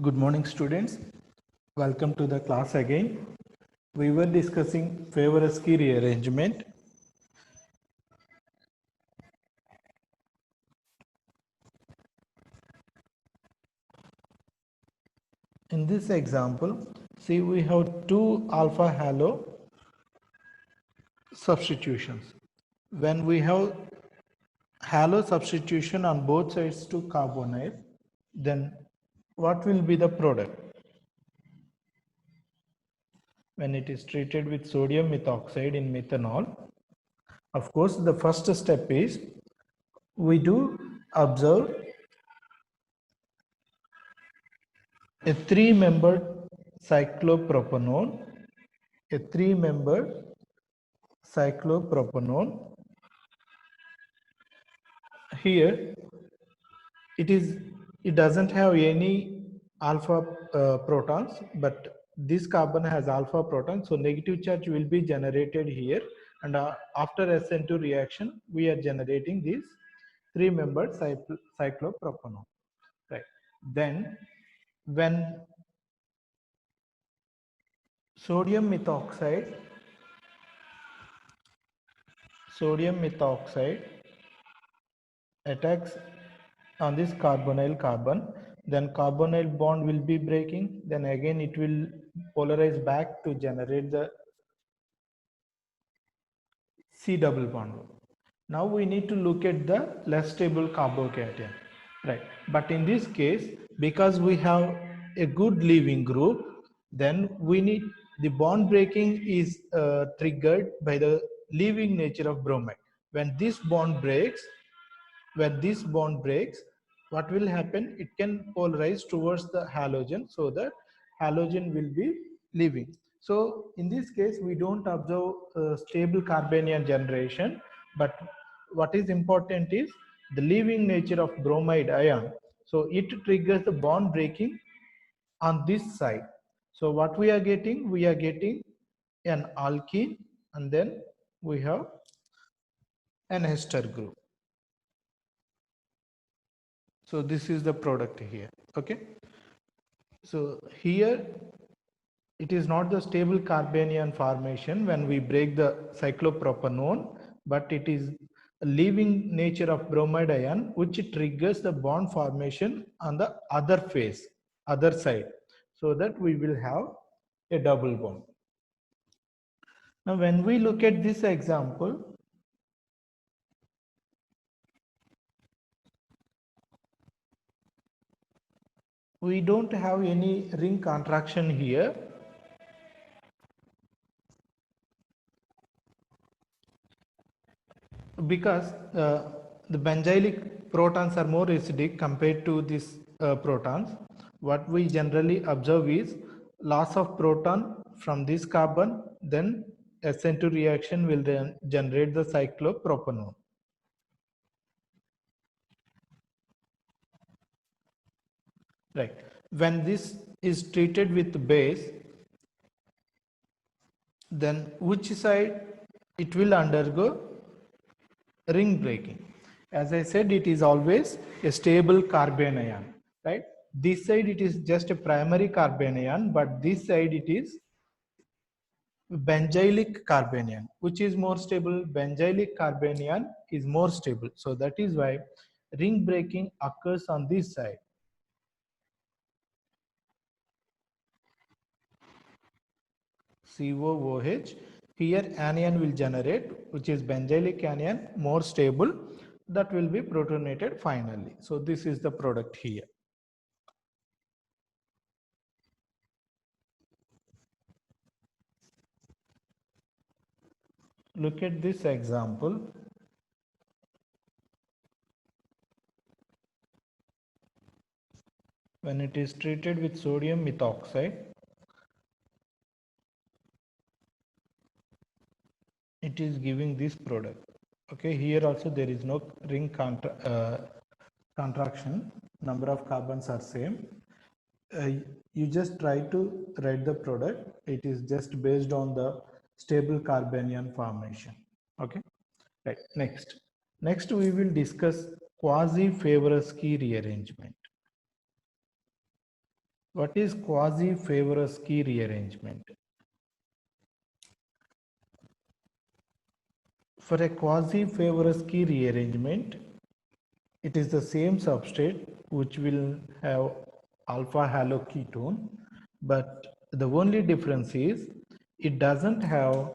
Good morning, students. Welcome to the class again. We were discussing Favorsky rearrangement. In this example, see we have two alpha halo substitutions. When we have halo substitution on both sides to carbonyl, then what will be the product? When it is treated with sodium methoxide in methanol, of course, the first step is we do observe a three-membered cyclopropanone, a three-membered cyclopropanone. Here, it doesn't have any alpha protons, but this carbon has alpha protons, so negative charge will be generated here, and after SN2 reaction, we are generating this three-membered cyclopropanone. Right. Then, when sodium methoxide attacks on this carbonyl carbon, then carbonyl bond will be breaking, then again it will polarize back to generate the C double bond. Now we need to look at the less stable carbocation, right? But in this case, because we have a good leaving group, then we need the bond breaking is triggered by the leaving nature of bromide. When this bond breaks, what will happen? It can polarize towards the halogen, so that halogen will be leaving. So in this case, we don't observe stable carbanion generation, but what is important is the leaving nature of bromide ion. So it triggers the bond breaking on this side. So what we are getting? We are getting an alkene, and then we have an ester group. So this is the product here. Okay. So here it is not the stable carbanion formation when we break the cyclopropanone, but it is a leaving nature of bromide ion which triggers the bond formation on the other face, other side, so that we will have a double bond. Now when we look at this example, we don't have any ring contraction here, because the benzylic protons are more acidic compared to these protons. What we generally observe is loss of proton from this carbon, then SN2 reaction will then generate the cyclopropanone. Right. When this is treated with base, then which side it will undergo ring breaking? As I said, it is always a stable carbanion, right? This side it is just a primary carbanion, but this side it is benzylic carbanion. Which is more stable? Benzylic carbanion is more stable. So that is why ring breaking occurs on this side. COOH. Here anion will generate, which is benzylic anion, more stable. That will be protonated finally. So this is the product here. Look at this example. When it is treated with sodium methoxide, it is giving this product. Okay, here also there is no ring contraction. Number of carbons are same. You just try to write the product. It is just based on the stable carbanion formation. Okay, right. Next we will discuss quasi-Favorsky rearrangement. What is quasi-Favorsky rearrangement? For a quasi-Favorsky rearrangement, it is the same substrate which will have alpha haloketone, but the only difference is it doesn't have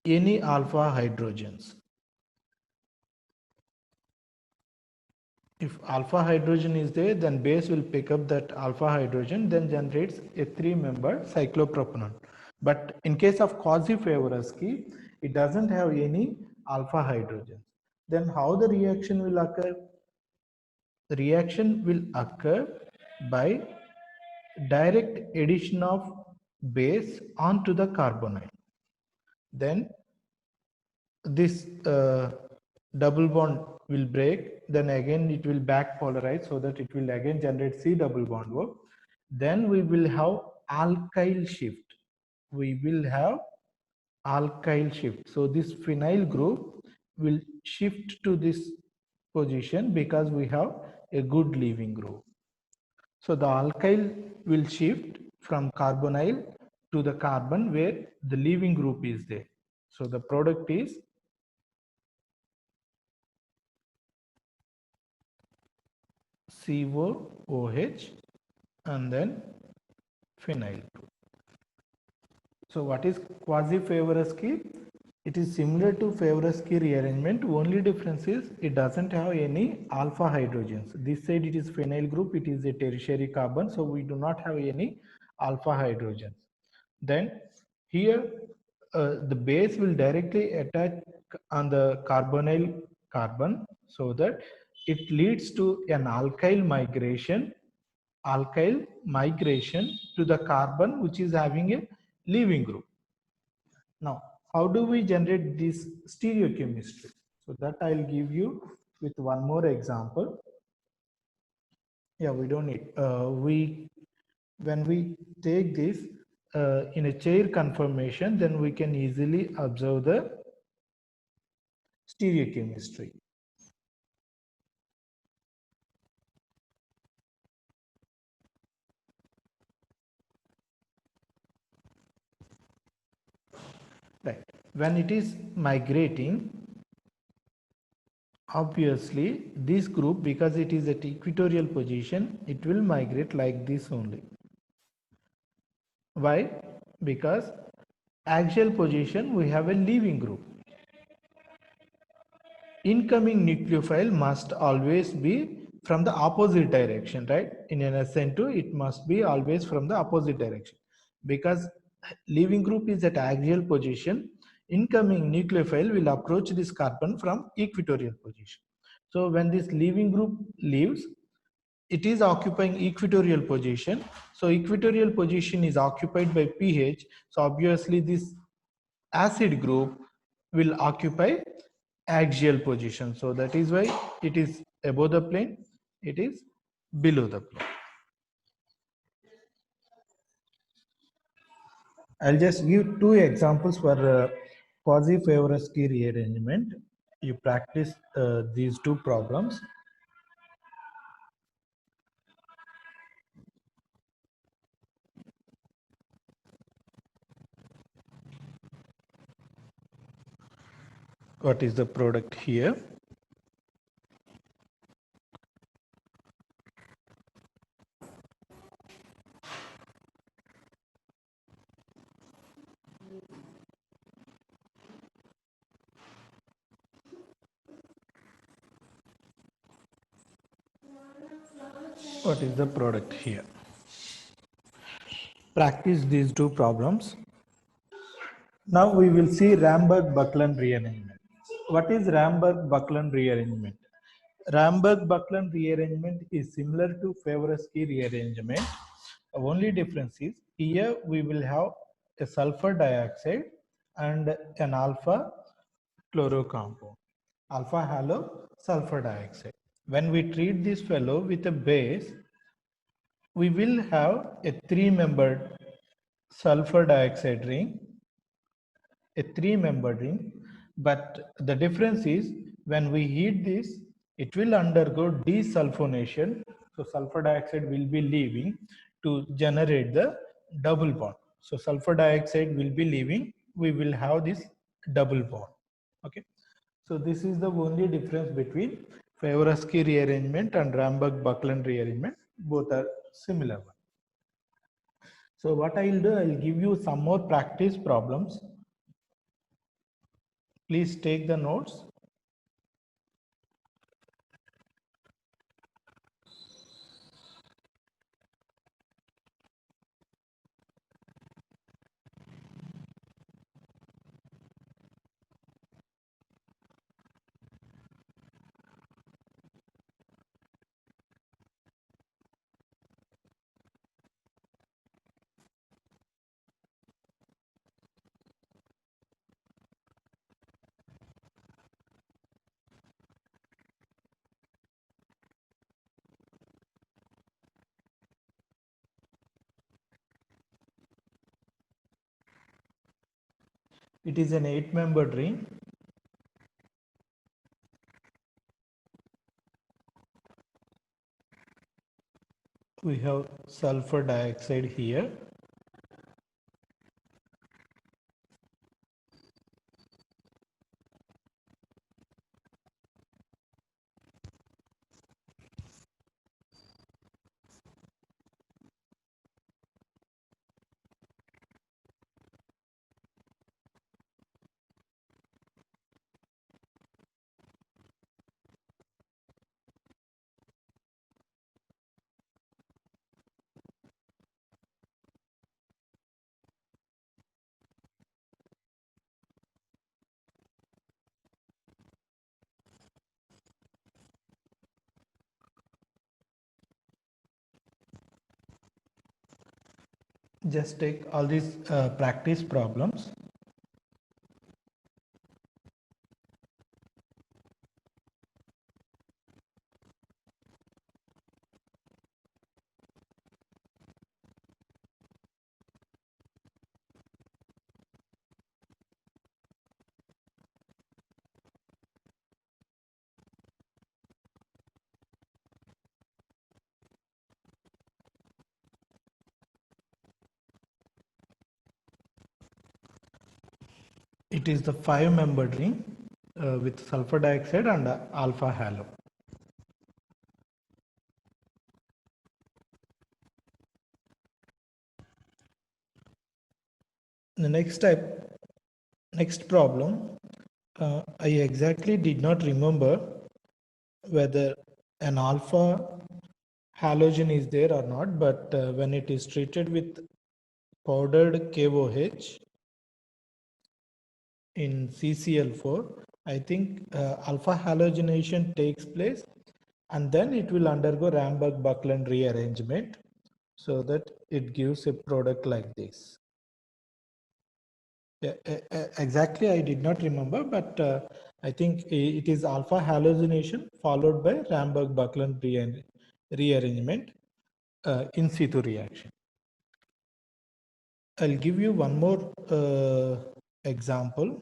any alpha hydrogens. If alpha hydrogen is there, then base will pick up that alpha hydrogen, then generates a 3-membered cyclopropanone. But in case of quasi-Favorsky, it doesn't have any alpha hydrogens. Then how the reaction will occur? The reaction will occur by direct addition of base onto the carbonyl. Then this double bond will break, then again it will back polarize, so that it will again generate C double bond work. Then we will have alkyl shift. We will have alkyl shift. So this phenyl group will shift to this position because we have a good leaving group. So the alkyl will shift from carbonyl to the carbon where the leaving group is there. So the product is COOH and then phenyl group. So what is quasi-Favorsky? It is similar to Favorsky rearrangement. Only difference is it doesn't have any alpha hydrogens. This side it is phenyl group. It is a tertiary carbon. So we do not have any alpha hydrogens. Then here the base will directly attach on the carbonyl carbon, so that it leads to an alkyl migration to the carbon which is having a leaving group. Now, how do we generate this stereochemistry? So that I'll give you with one more example. Yeah, we don't need. When we take this in a chair conformation, then we can easily observe the stereochemistry. Right. When it is migrating, obviously this group, because it is at equatorial position, it will migrate like this only. Why? Because axial position we have a leaving group. Incoming nucleophile must always be from the opposite direction, right? In an SN2 it must be always from the opposite direction, because leaving group is at axial position. Incoming nucleophile will approach this carbon from equatorial position. So when this leaving group leaves, it is occupying equatorial position. So equatorial position is occupied by pH. So obviously this acid group will occupy axial position. So that is why it is above the plane, it is below the plane. I'll just give two examples for quasi-Favorsky rearrangement. You practice these two problems. What is the product here? What is the product here? Practice these two problems. Now we will see Ramberg-Buckland rearrangement. What is Ramberg-Buckland rearrangement? Ramberg-Buckland rearrangement is similar to Favorsky rearrangement. The only difference is here we will have a sulfur dioxide and an alpha chloro compound, alpha halo sulfur dioxide. When we treat this fellow with a base, we will have a 3-membered sulfur dioxide ring, a 3-membered ring, but the difference is when we heat this, it will undergo desulfonation So sulfur dioxide will be leaving to generate the double bond. So sulfur dioxide will be leaving, we will have this double bond. Okay. So this is the only difference between Favorsky rearrangement and Ramberg-Buckland rearrangement. Both are similar. So what I will do, I will give you some more practice problems. Please take the notes. It is an 8-membered ring. We have sulfur dioxide here. Just take all these practice problems. It is the 5-membered ring with sulfur dioxide and alpha halo. The next problem, I exactly did not remember whether an alpha halogen is there or not, but when it is treated with powdered KOH in CCl4, I think alpha halogenation takes place and then it will undergo Ramberg-Buckland rearrangement so that it gives a product like this. Exactly, I did not remember, but I think it is alpha halogenation followed by Ramberg-Buckland rearrangement in situ reaction. I'll give you one more example.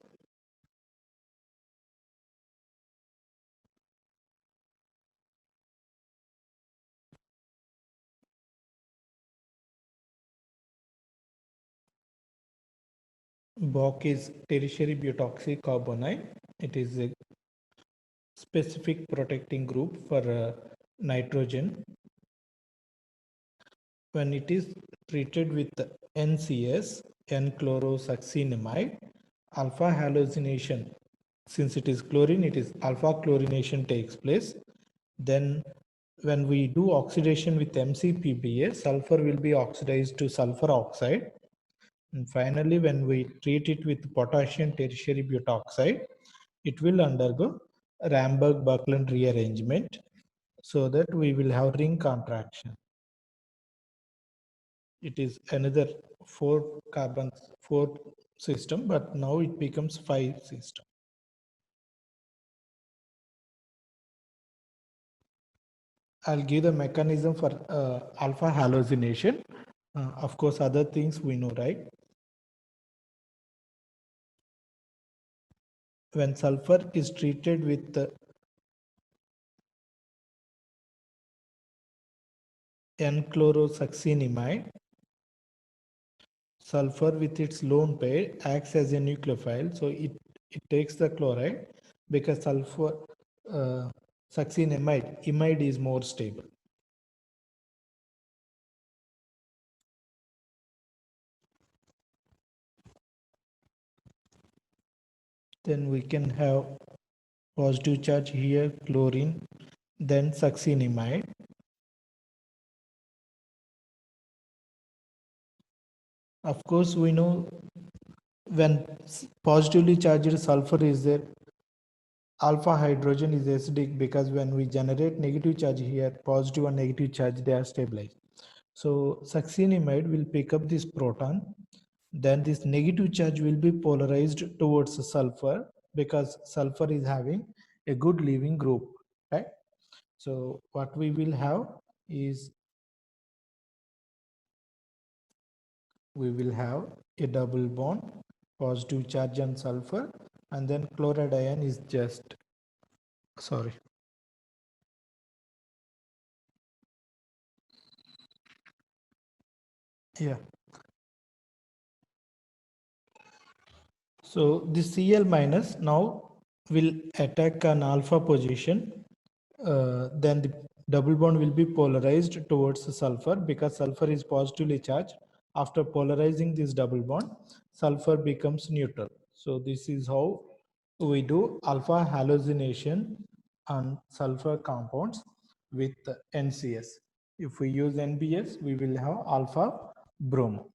BOC is tertiary butoxy carbonide. It is a specific protecting group for nitrogen. When it is treated with NCS, N-chlorosuccinimide, alpha halogenation, since it is chlorine, it is alpha chlorination takes place. Then when we do oxidation with MCPBA, sulfur will be oxidized to sulfur oxide. And finally, when we treat it with potassium tertiary butoxide, it will undergo Ramberg-Buckland rearrangement so that we will have ring contraction. It is another 4 carbons, 4 system, but now it becomes 5 system. I'll give the mechanism for alpha halogenation. Of course, other things we know, right? When sulfur is treated with N-chlorosuccinimide. Sulfur with its lone pair acts as a nucleophile, so it takes the chloride because sulfur succinimide imide is more stable. Then we can have positive charge here, chlorine, then succinimide. Of course, we know when positively charged sulfur is there, alpha hydrogen is acidic because when we generate negative charge here, positive and negative charge, they are stabilized. So succinimide will pick up this proton, then this negative charge will be polarized towards sulfur because sulfur is having a good leaving group, right? So what we will have is we will have a double bond, positive charge on sulfur, and then chloride ion is just, sorry. Yeah. So this Cl minus now will attack an alpha position. Then the double bond will be polarized towards the sulfur because sulfur is positively charged. After polarizing this double bond, sulfur becomes neutral. So this is how we do alpha halogenation on sulfur compounds with NCS. If we use NBS, we will have alpha bromo.